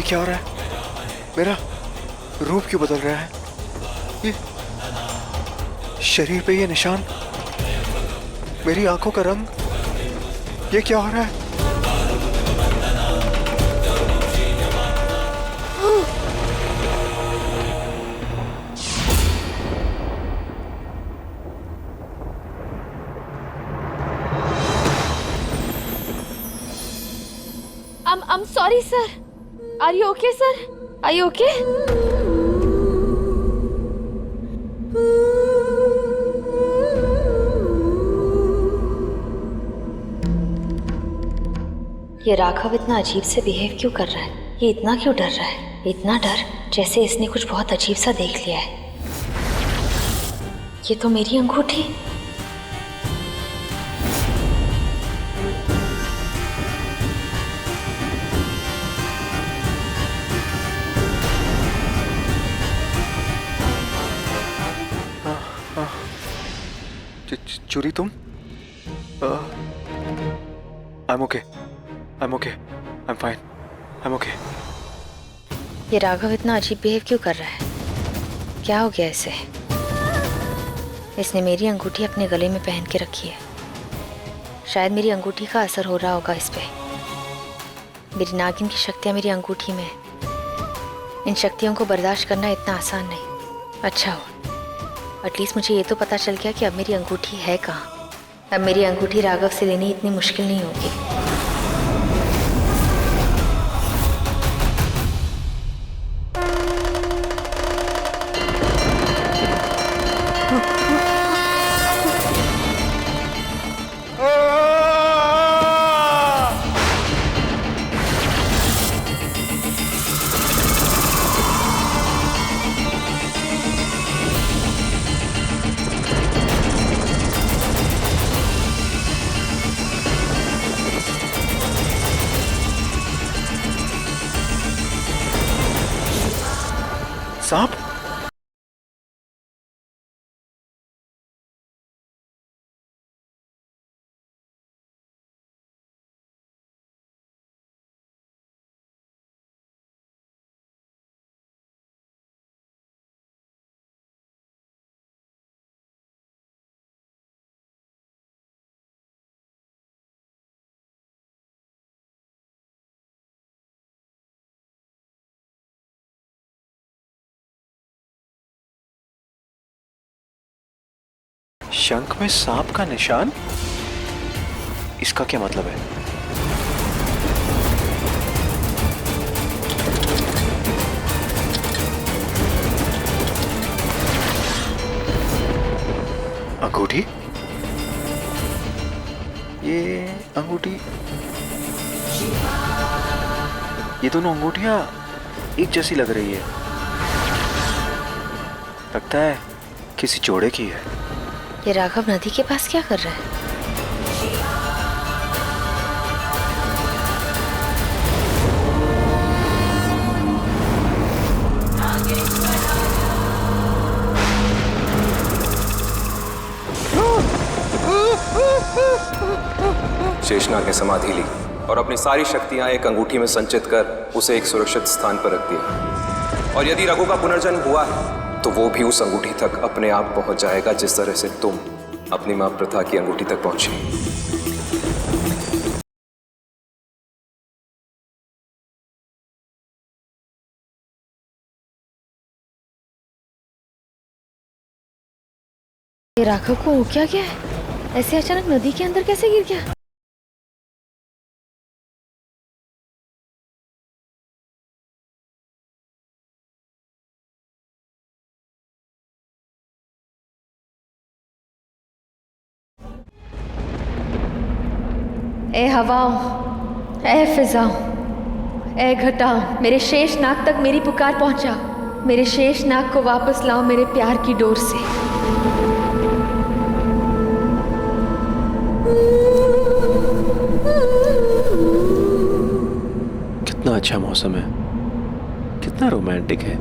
क्या हो रहा है? मेरा रूप क्यों बदल रहा है? ये शरीर पे ये निशान, मेरी आंखों का रंग, ये क्या हो रहा है? I'm sorry, sir. Are you okay, sir? Are you okay? ये राघव इतना अजीब से बिहेव क्यों कर रहा है? ये इतना क्यों डर रहा है? इतना डर जैसे इसने कुछ बहुत अजीब सा देख लिया है। ये तो मेरी अंगूठी। चूरी तुम? I'm okay. I'm okay. I'm fine. I'm okay. ये राघव इतना अजीब बिहेव क्यों कर रहा है? क्या हो गया इसे? इसने मेरी अंगूठी अपने गले में पहन के रखी है। शायद मेरी अंगूठी का असर हो रहा होगा इस पे। मेरी नागिन की शक्तियाँ मेरी अंगूठी में है। इन शक्तियों को बर्दाश्त करना इतना आसान नहीं। अच्छा हो, एटलीस्ट मुझे ये तो पता चल गया कि अब मेरी अंगूठी है कहाँ। अब मेरी अंगूठी राघव से लेनी इतनी मुश्किल नहीं होगी। सांप? शंख में सांप का निशान? इसका क्या मतलब है? अंगूठी? ये अंगूठी, ये दोनों अंगूठियां एक जैसी लग रही है। लगता है किसी जोड़े की है। ये राघव नदी के पास क्या कर रहा है? शेषनाग ने समाधि ली और अपनी सारी शक्तियां एक अंगूठी में संचित कर उसे एक सुरक्षित स्थान पर रख दिया। और यदि रघु का पुनर्जन्म हुआ है तो वो भी उस अंगूठी तक अपने आप पहुंच जाएगा, जिस तरह से तुम अपनी मां प्रथा की अंगूठी तक पहुंची। ये राघव को हो क्या गया है? ऐसे अचानक नदी के अंदर कैसे गिर गया? ए हवाओं, ए फिजाओं, ए घटाओं, मेरे शेष नाग तक मेरी पुकार पहुंचाओ। मेरे शेष नाग को वापस लाओ मेरे प्यार की डोर से। कितना अच्छा मौसम है, कितना रोमांटिक है।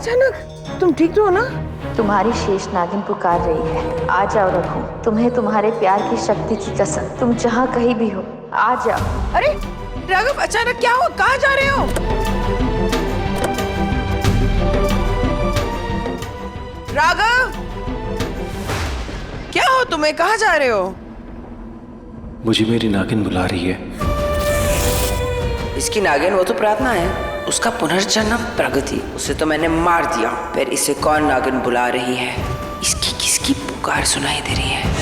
अचानक? तुम ठीक तो हो ना? तुम्हारी शेष नागिन पुकार रही है, आ जाओ रघु। तुम्हें तुम्हारे प्यार की शक्ति की कसम, तुम जहाँ कहीं भी हो आ जाओ। अरे राघव, अचानक क्या हुआ? कहाँ जा रहे हो? राघव, क्या हो तुम्हें? कहाँ जा रहे हो? मुझे मेरी नागिन बुला रही है। इसकी नागिन वो तो प्रार्थना है, उसका पुनर्जन्म प्रगति। उसे तो मैंने मार दिया, फिर इसे कौन नागिन बुला रही है? इसकी किसकी पुकार सुनाई दे रही है?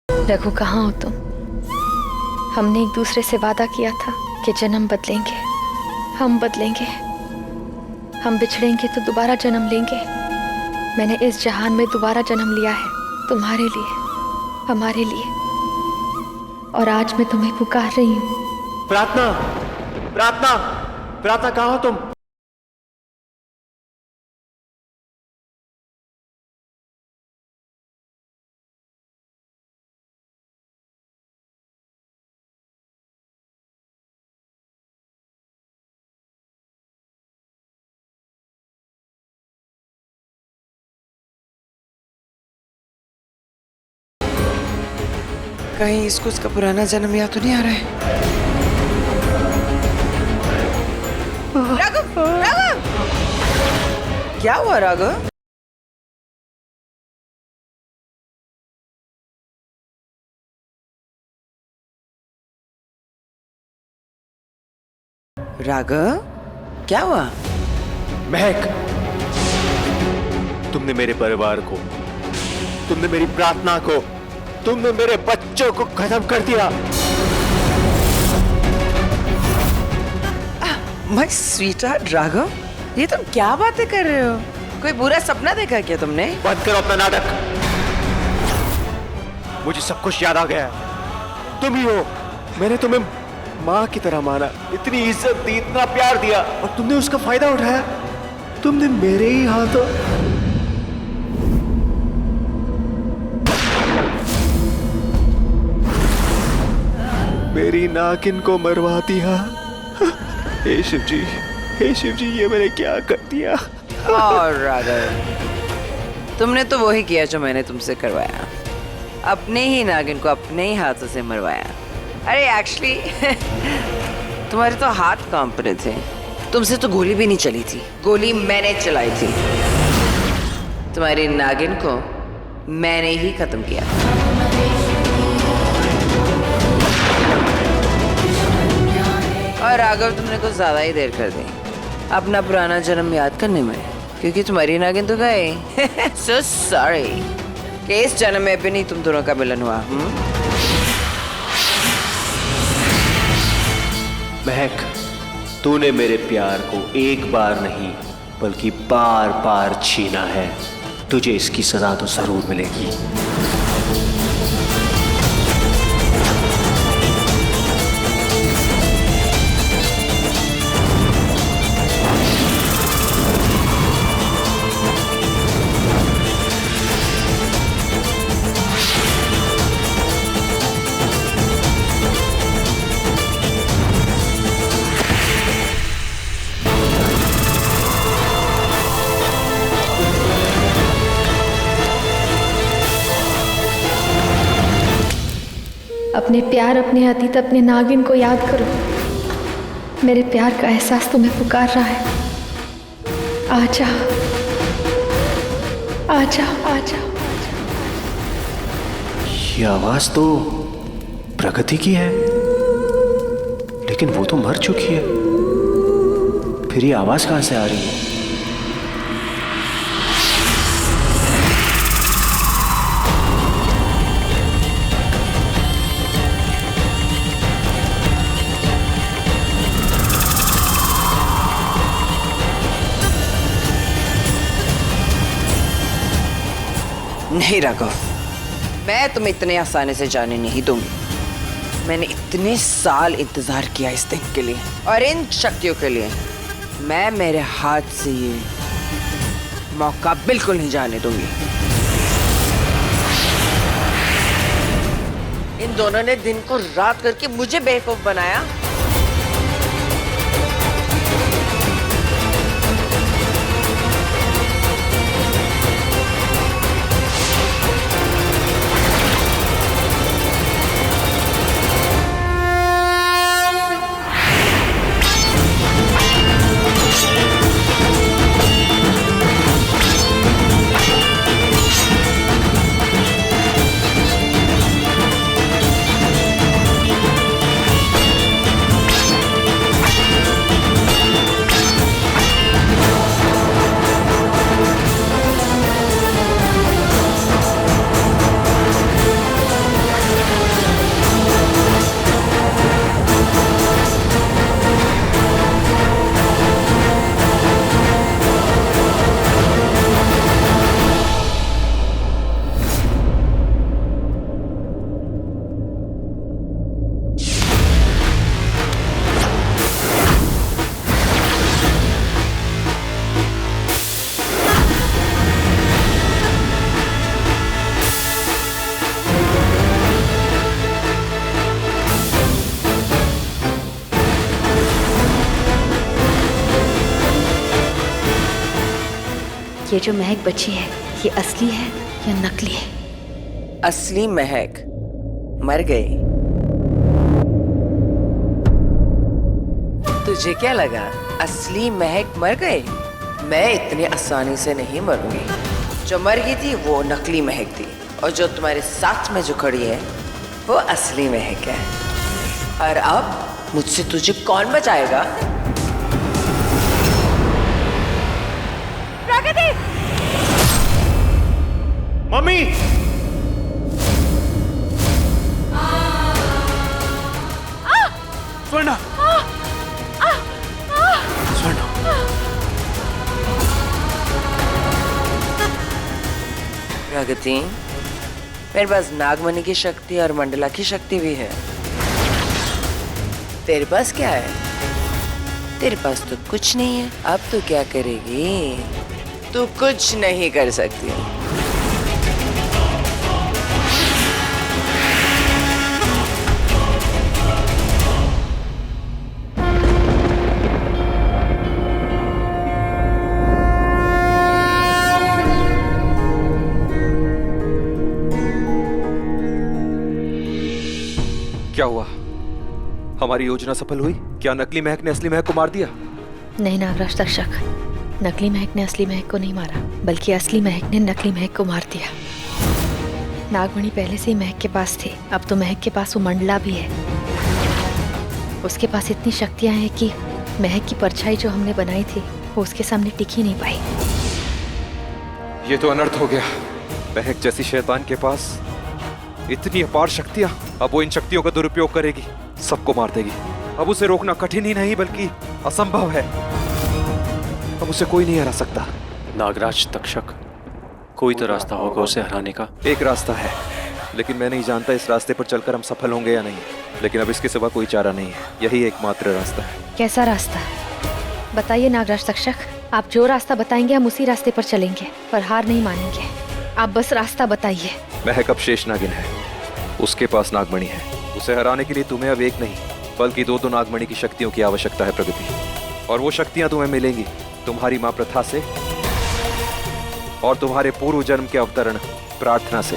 रघु, कहाँ हो तुम? हमने एक दूसरे से वादा किया था कि जन्म बदलेंगे, हम बदलेंगे, हम बिछड़ेंगे तो दोबारा जन्म लेंगे। मैंने इस जहान में दोबारा जन्म लिया है, तुम्हारे लिए, हमारे लिए, और आज मैं तुम्हें पुकार रही हूँ। प्रार्थना, प्रार्थना, प्रार्थना, कहाँ हो तुम? कहीं इसको उसका पुराना जन्म याद तो नहीं आ रहा है? राघव, राघव! क्या हुआ राघव? राघव, क्या हुआ? महक, तुमने मेरे परिवार को, तुमने मेरी प्रार्थना को, तुमने मेरे बच्चों को खत्म कर दिया। माय स्वीटहार्ट राघव, ये तुम क्या बातें कर रहे हो? कोई बुरा सपना देखा क्या तुमने? बंद करो अपना नाटक। मुझे सब कुछ याद आ गया। तुम ही हो। मैंने तुम्हें माँ की तरह माना, इतनी इज्जत दी, इतना प्यार दिया, और तुमने उसका फायदा उठाया। तुमने मेरे ही हाथों मेरी नागिन को मरवा दिया। हे शिव जी, हे शिव जी, ये मैंने क्या कर दिया? और राघव, तुमने तो वही किया जो मैंने तुमसे करवाया, अपने ही नागिन को अपने ही हाथों से मरवाया। अरे एक्चुअली तुम्हारे तो हाथ कांप रहे थे, तुमसे तो गोली भी नहीं चली थी, गोली मैंने चलाई थी। तुम्हारी नागिन को मैंने ही खत्म किया। और राघव, तुमने कुछ ज्यादा ही देर कर दी अपना पुराना जन्म याद करने में, क्योंकि तुम्हारी नागिन तो गए। सो सॉरी कि इस जन्म में भी नहीं तुम दोनों का मिलन हुआ। महक, तूने मेरे प्यार को एक बार नहीं बल्कि बार बार छीना है। तुझे इसकी सजा तो जरूर मिलेगी। अपने प्यार, अपने अतीत, अपने नागिन को याद करो। मेरे प्यार का एहसास तुम्हें पुकार रहा है। आ जाओ, आ जाओ, आ जाओ। ये आवाज तो प्रगति की है, लेकिन वो तो मर चुकी है। फिर ये आवाज कहां से आ रही है? नहीं राघव, मैं तुम्हें इतने आसानी से जाने नहीं दूंगी। मैंने इतने साल इंतजार किया इस दिन के लिए और इन शक्तियों के लिए। मैं मेरे हाथ से ये मौका बिल्कुल नहीं जाने दूंगी। इन दोनों ने दिन को रात करके मुझे बेवकूफ बनाया। ये जो महक बची है, ये असली है या नकली है? असली महक मर गई। तुझे क्या लगा असली महक मर गई? मैं इतनी आसानी से नहीं मरूंगी। जो मर गई थी वो नकली महक थी और जो तुम्हारे साथ में जो खड़ी है वो असली महक है। और अब मुझसे तुझे कौन बचाएगा? मम्मी! स्वर्णा! स्वर्णा! प्रगति, मेरे पास नागमणि की शक्ति और मंडला की शक्ति भी है। तेरे पास क्या है? तेरे पास तो कुछ नहीं है। अब तो क्या करेगी? तू कुछ नहीं कर सकती। क्या हुआ? हमारी योजना सफल हुई? क्या नकली महक ने असली महक को मार दिया? नहीं नागराज तक्षक, नकली महक ने असली महक को नहीं मारा, बल्कि असली महक ने नकली महक को मार दिया। नागमणि पहले से ही महक के पास थे, अब तो महक के पास वो मंडला भी है। उसके पास इतनी शक्तियां हैं कि महक की परछाई जो हमने बनाई थी वो उसके सामने टिक ही नहीं पाई। ये तो अनर्थ हो गया। महक जैसी शैतान के पास इतनी अपार शक्तियां, अब वो इन शक्तियों का दुरुपयोग करेगी, सबको मार देगी। अब उसे रोकना कठिन ही नहीं बल्कि असंभव है। अब उसे कोई नहीं हरा सकता। नागराज तक्षक, कोई तो रास्ता होगा उसे हराने का। एक रास्ता है, लेकिन मैं नहीं जानता इस रास्ते पर चलकर हम सफल होंगे या नहीं। लेकिन अब इसके सिवा कोई चारा नहीं है, यही एकमात्र रास्ता है। कैसा रास्ता? बताइए नागराज तक्षक, आप जो रास्ता बताएंगे हम उसी रास्ते पर चलेंगे, पर हार नहीं मानेंगे। आप बस रास्ता बताइए। महक अब शेष नागिन है, उसके पास नागमणि है। उसे हराने के लिए तुम्हें अब एक नहीं बल्कि दो नागमणि की शक्तियों की आवश्यकता है प्रगति। और वो शक्तियां तुम्हें मिलेंगी तुम्हारी मां प्रथा से और तुम्हारे पूर्व जन्म के अवतरण प्रार्थना से।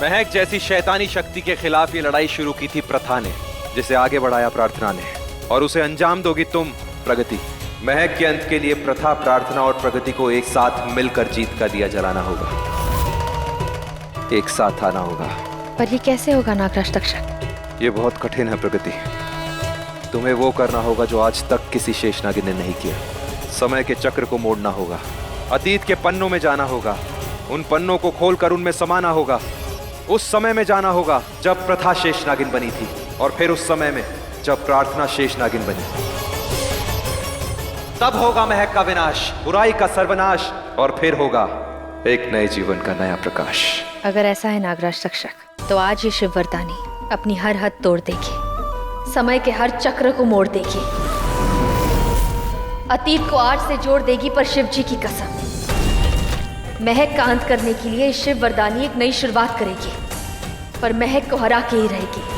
महक जैसी शैतानी शक्ति के खिलाफ ये लड़ाई शुरू की थी प्रथा ने, जिसे आगे बढ़ाया प्रार्थना ने, और उसे अंजाम दोगी तुम प्रगति। महक के अंत के लिए प्रथा, प्रार्थना और प्रगति को एक साथ मिलकर जीत का दिया जलाना होगा, एक साथ आना होगा। पर ये कैसे होगा नागराज तक्षक? ये बहुत कठिन है प्रगति। तुम्हें वो करना होगा जो आज तक किसी शेषनागिन ने नहीं किया। समय के चक्र को मोड़ना होगा, अतीत के पन्नों में जाना होगा, उन पन्नों को खोलकर उनमें समाना होगा। उस समय में जाना होगा जब प्रथा शेषनागिन बनी थी, और फिर उस समय में जब प्रार्थना शेषनागिन बनी। तब होगा महक का विनाश, बुराई का सर्वनाश, और फिर होगा एक नए जीवन का नया प्रकाश। अगर ऐसा है नागराज तक्षक, तो आज ये शिव वरदानी अपनी हर हद तोड़ देगी, समय के हर चक्र को मोड़ देगी, अतीत को आज से जोड़ देगी। पर शिव जी की कसम, महक का अंत करने के लिए शिव वरदानी एक नई शुरुआत करेगी, पर महक को हरा के ही रहेगी।